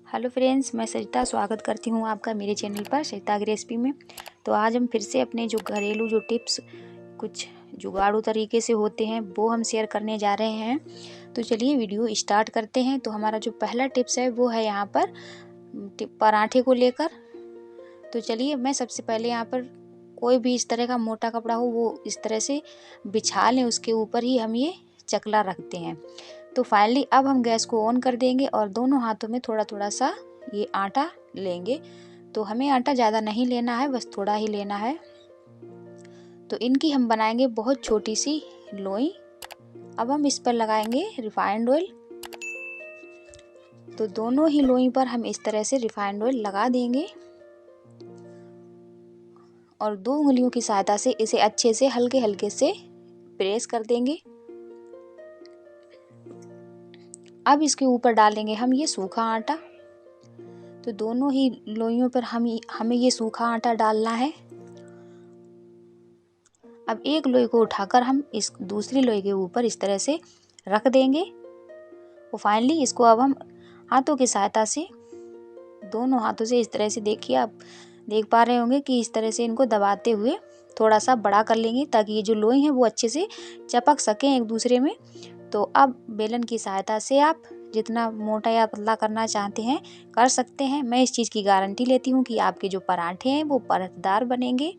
Hello friends, मैं सरिता स्वागत करती हूँ आपका मेरे चैनल पर सरिता की रेसिपी में। तो आज हम फिर से अपने जो घरेलू जो टिप्स कुछ जुगाड़ू तरीके से होते हैं वो हम शेयर करने जा रहे हैं। तो चलिए वीडियो स्टार्ट करते हैं। तो हमारा जो पहला टिप्स है वो है यहाँ पर पराठे को लेकर। तो चलिए मैं सबसे पहले यहाँ पर कोई भी इस तरह का मोटा कपड़ा हो वो इस तरह से बिछा लें, उसके ऊपर ही हम ये चकला रखते हैं। तो फाइनली अब हम गैस को ऑन कर देंगे और दोनों हाथों में थोड़ा थोड़ा सा ये आटा लेंगे। तो हमें आटा ज़्यादा नहीं लेना है, बस थोड़ा ही लेना है। तो इनकी हम बनाएंगे बहुत छोटी सी लोई। अब हम इस पर लगाएंगे रिफाइंड ऑयल। तो दोनों ही लोई पर हम इस तरह से रिफाइंड ऑयल लगा देंगे और 2 उंगलियों की सहायता से इसे अच्छे से हल्के हल्के से प्रेस कर देंगे। अब इसके ऊपर डालेंगे हम ये सूखा आटा। तो दोनों ही लोइयों पर हमें ये सूखा आटा डालना है। अब एक लोई को उठाकर हम इस दूसरी लोई के ऊपर इस तरह से रख देंगे और फाइनली इसको अब हम हाथों की सहायता से दोनों हाथों से इस तरह से, देखिए आप देख पा रहे होंगे कि इस तरह से इनको दबाते हुए थोड़ा सा बड़ा कर लेंगे ताकि ये जो लोई हैं वो अच्छे से चिपक सकें एक दूसरे में। तो अब बेलन की सहायता से आप जितना मोटा या पतला करना चाहते हैं कर सकते हैं। मैं इस चीज़ की गारंटी लेती हूँ कि आपके जो पराठे हैं वो परतदार बनेंगे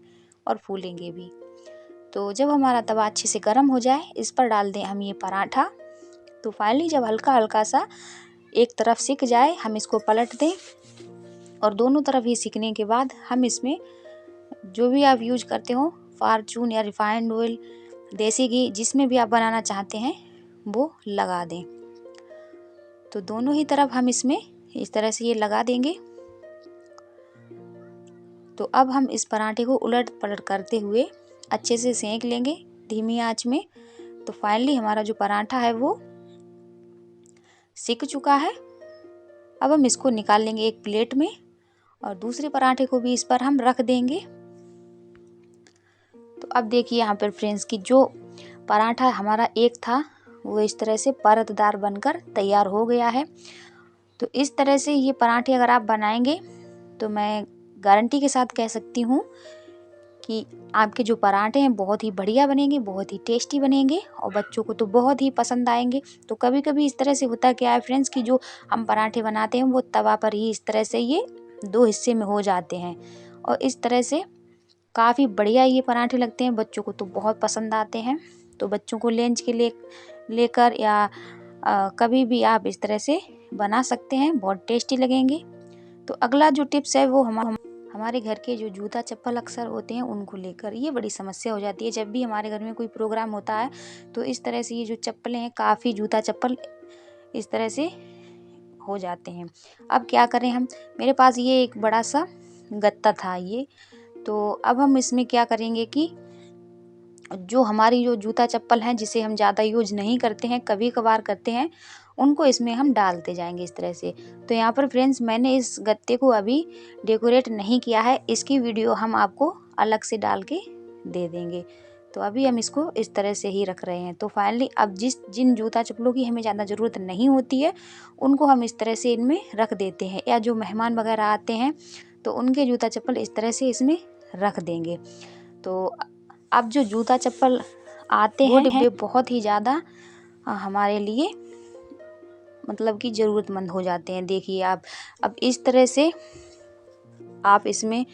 और फूलेंगे भी। तो जब हमारा तवा अच्छे से गर्म हो जाए इस पर डाल दें हम ये पराठा। तो फाइनली जब हल्का हल्का सा एक तरफ सिक जाए हम इसको पलट दें और दोनों तरफ ही सिकने के बाद हम इसमें जो भी आप यूज करते हो, फॉर्चून या रिफाइंड ऑयल, देसी घी, जिसमें भी आप बनाना चाहते हैं वो लगा दें। तो दोनों ही तरफ हम इसमें इस तरह से ये लगा देंगे। तो अब हम इस पराठे को उलट पलट करते हुए अच्छे से सेंक लेंगे धीमी आंच में। तो फाइनली हमारा जो पराठा है वो सिक चुका है। अब हम इसको निकाल लेंगे एक प्लेट में और दूसरे पराठे को भी इस पर हम रख देंगे। तो अब देखिए यहाँ पर फ्रेंड्स की जो पराठा हमारा एक था वो इस तरह से परतदार बनकर तैयार हो गया है। तो इस तरह से ये पराठे अगर आप बनाएंगे तो मैं गारंटी के साथ कह सकती हूँ कि आपके जो पराठे हैं बहुत ही बढ़िया बनेंगे, बहुत ही टेस्टी बनेंगे और बच्चों को तो बहुत ही पसंद आएंगे। तो कभी कभी इस तरह से होता क्या है फ्रेंड्स कि जो हम पराठे बनाते हैं वो तवा पर ही इस तरह से ये 2 हिस्से में हो जाते हैं और इस तरह से काफ़ी बढ़िया ये पराठे लगते हैं, बच्चों को तो बहुत पसंद आते हैं। तो बच्चों को लंच के लिए लेकर या कभी भी आप इस तरह से बना सकते हैं, बहुत टेस्टी लगेंगे। तो अगला जो टिप्स है वो हमारे घर के जो जूता चप्पल अक्सर होते हैं उनको लेकर ये बड़ी समस्या हो जाती है। जब भी हमारे घर में कोई प्रोग्राम होता है तो इस तरह से ये जो चप्पलें हैं, काफ़ी जूता चप्पल इस तरह से हो जाते हैं। अब क्या करें हम, मेरे पास ये एक बड़ा सा गत्ता था ये। तो अब हम इसमें क्या करेंगे कि जो हमारी जो जूता चप्पल हैं जिसे हम ज़्यादा यूज नहीं करते हैं, कभी कभार करते हैं, उनको इसमें हम डालते जाएंगे इस तरह से। तो यहाँ पर फ्रेंड्स मैंने इस गत्ते को अभी डेकोरेट नहीं किया है, इसकी वीडियो हम आपको अलग से डाल के दे देंगे। तो अभी हम इसको इस तरह से ही रख रहे हैं। तो फाइनली अब जिन जूता चप्पलों की हमें ज़्यादा ज़रूरत नहीं होती है उनको हम इस तरह से इनमें रख देते हैं, या जो मेहमान वगैरह आते हैं तो उनके जूता चप्पल इस तरह से इसमें रख देंगे। तो अब जो जूता चप्पल आते हैं वो डिब्बे बहुत ही ज़्यादा हमारे लिए मतलब कि ज़रूरतमंद हो जाते हैं। देखिए आप अब इस तरह से आप इसमें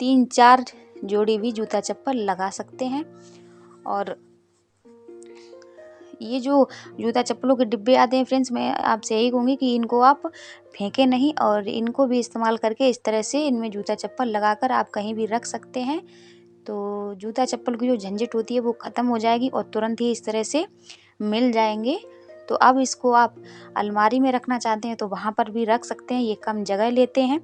3-4 जोड़ी भी जूता चप्पल लगा सकते हैं। और ये जो जूता चप्पलों के डिब्बे आते हैं फ्रेंड्स, मैं आपसे यही कहूँगी कि इनको आप फेंकें नहीं और इनको भी इस्तेमाल करके इस तरह से इनमें जूता चप्पल लगाकर आप कहीं भी रख सकते हैं। तो जूता चप्पल की जो झंझट होती है वो ख़त्म हो जाएगी और तुरंत ही इस तरह से मिल जाएंगे। तो अब इसको आप अलमारी में रखना चाहते हैं तो वहाँ पर भी रख सकते हैं, ये कम जगह लेते हैं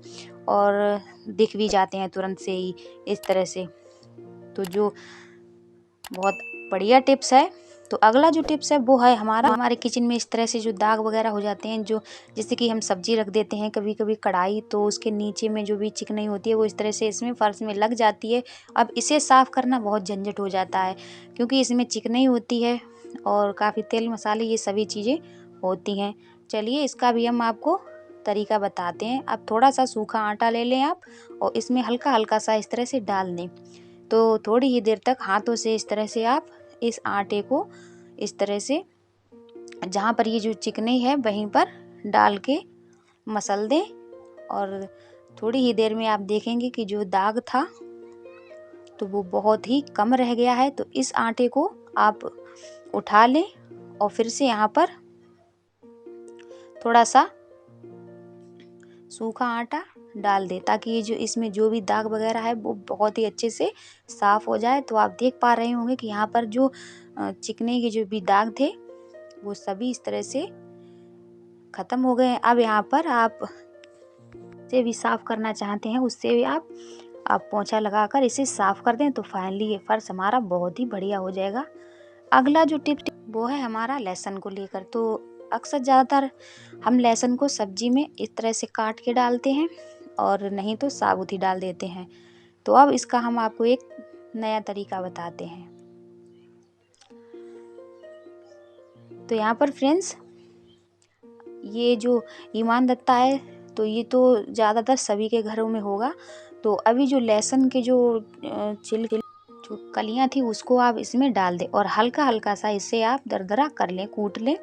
और दिख भी जाते हैं तुरंत से ही इस तरह से। तो जो बहुत बढ़िया टिप्स है। तो अगला जो टिप्स है वो है हमारे किचन में इस तरह से जो दाग वगैरह हो जाते हैं, जो जैसे कि हम सब्जी रख देते हैं कभी कभी कढ़ाई, तो उसके नीचे में जो भी चिकनाई होती है वो इस तरह से इसमें फर्श में लग जाती है। अब इसे साफ़ करना बहुत झंझट हो जाता है क्योंकि इसमें चिकनाई होती है और काफ़ी तेल मसाले ये सभी चीज़ें होती हैं। चलिए इसका भी हम आपको तरीका बताते हैं। अब थोड़ा सा सूखा आटा ले लें आप और इसमें हल्का हल्का सा इस तरह से डाल दें। तो थोड़ी ही देर तक हाथों से इस तरह से आप इस आटे को इस तरह से जहाँ पर ये जो चिकनी है वहीं पर डाल के मसल दें। और थोड़ी ही देर में आप देखेंगे कि जो दाग था तो वो बहुत ही कम रह गया है। तो इस आटे को आप उठा लें और फिर से यहाँ पर थोड़ा सा सूखा आटा डाल दें ताकि ये जो इसमें जो भी दाग वगैरह है वो बहुत ही अच्छे से साफ़ हो जाए। तो आप देख पा रहे होंगे कि यहाँ पर जो चिकने के जो भी दाग थे वो सभी इस तरह से ख़त्म हो गए हैं। अब यहाँ पर आप से भी साफ़ करना चाहते हैं उससे भी आप पोंछा लगाकर इसे साफ़ कर दें। तो फाइनली ये फ़र्श हमारा बहुत ही बढ़िया हो जाएगा। अगला जो टिप वो है हमारा लहसुन को लेकर। तो अक्सर ज़्यादातर हम लहसुन को सब्जी में इस तरह से काट के डालते हैं और नहीं तो साबुत ही डाल देते हैं। तो अब इसका हम आपको एक नया तरीका बताते हैं। तो यहाँ पर फ्रेंड्स ये जो ईमान दत्ता है तो ये तो ज़्यादातर सभी के घरों में होगा। तो अभी जो लहसुन के जो छिलके जो कलियाँ थी उसको आप इसमें डाल दें और हल्का हल्का सा इसे आप दरदरा कर लें, कूट लें।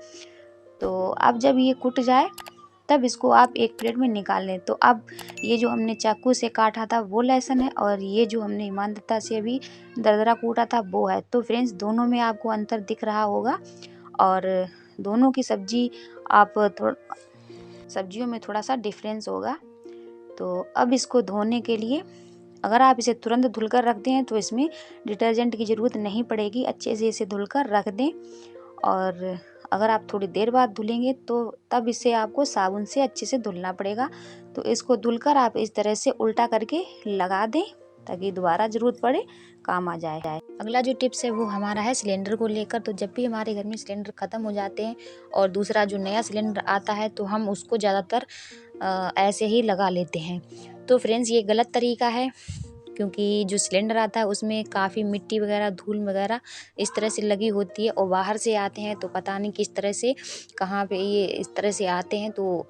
तो अब जब ये कुट जाए तब इसको आप एक प्लेट में निकाल लें। तो अब ये जो हमने चाकू से काटा था वो लहसुन है और ये जो हमने ईमान दत्ता से अभी दरदरा कूटा था वो है। तो फ्रेंड्स दोनों में आपको अंतर दिख रहा होगा और दोनों की सब्जी आप सब्जियों में थोड़ा सा डिफरेंस होगा। तो अब इसको धोने के लिए अगर आप इसे तुरंत धुलकर रखते हैं तो इसमें डिटर्जेंट की ज़रूरत नहीं पड़ेगी। अच्छे से इसे धुलकर रख दें और अगर आप थोड़ी देर बाद धुलेंगे तो तब इसे आपको साबुन से अच्छे से धुलना पड़ेगा। तो इसको धुलकर आप इस तरह से उल्टा करके लगा दें ताकि दोबारा ज़रूरत पड़े काम आ जाए। अगला जो टिप्स है वो हमारा है सिलेंडर को लेकर। तो जब भी हमारे घर में सिलेंडर ख़त्म हो जाते हैं और दूसरा जो नया सिलेंडर आता है तो हम उसको ज़्यादातर ऐसे ही लगा लेते हैं। तो फ्रेंड्स ये गलत तरीका है क्योंकि जो सिलेंडर आता है उसमें काफ़ी मिट्टी वगैरह धूल वगैरह इस तरह से लगी होती है और बाहर से आते हैं तो पता नहीं किस तरह से कहाँ पे ये इस तरह से आते हैं। तो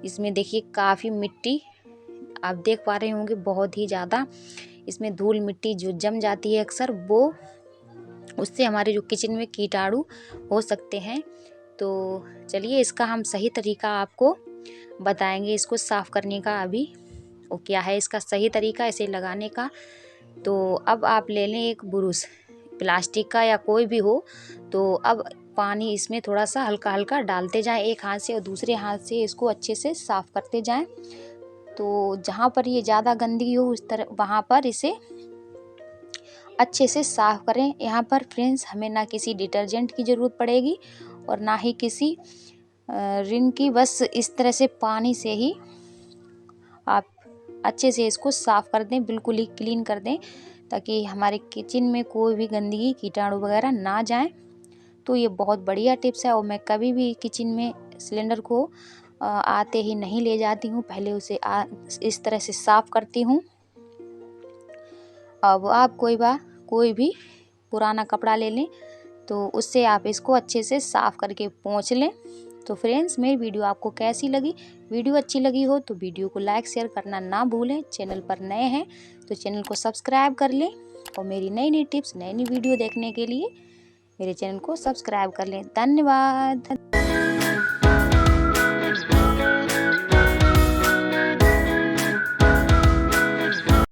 इसमें देखिए काफ़ी मिट्टी आप देख पा रहे होंगे, बहुत ही ज़्यादा इसमें धूल मिट्टी जो जम जाती है अक्सर वो उससे हमारे जो किचन में कीटाणु हो सकते हैं। तो चलिए इसका हम सही तरीका आपको बताएंगे इसको साफ़ करने का। अभी वो क्या है इसका सही तरीका इसे लगाने का। तो अब आप ले लें एक बुरुश प्लास्टिक का या कोई भी हो। तो अब पानी इसमें थोड़ा सा हल्का हल्का डालते जाएं एक हाथ से और दूसरे हाथ से इसको अच्छे से साफ़ करते जाएं। तो जहाँ पर ये ज़्यादा गंदगी हो उस तरह वहाँ पर इसे अच्छे से साफ़ करें। यहाँ पर फ्रेंड्स हमें ना किसी डिटर्जेंट की ज़रूरत पड़ेगी और ना ही किसी रिन की, बस इस तरह से पानी से ही आप अच्छे से इसको साफ़ कर दें, बिल्कुल ही क्लीन कर दें ताकि हमारे किचन में कोई भी गंदगी कीटाणु वगैरह ना जाएं। तो ये बहुत बढ़िया टिप्स है और मैं कभी भी किचन में सिलेंडर को आते ही नहीं ले जाती हूँ, पहले उसे इस तरह से साफ़ करती हूँ। अब आप कोई भी पुराना कपड़ा ले लें तो उससे आप इसको अच्छे से साफ़ करके पोंछ लें। तो फ्रेंड्स मेरी वीडियो आपको कैसी लगी? वीडियो अच्छी लगी हो तो वीडियो को लाइक शेयर करना ना भूलें। चैनल पर नए हैं तो चैनल को सब्सक्राइब कर लें और मेरी नई नई टिप्स नई नई वीडियो देखने के लिए मेरे चैनल को सब्सक्राइब कर लें। धन्यवाद।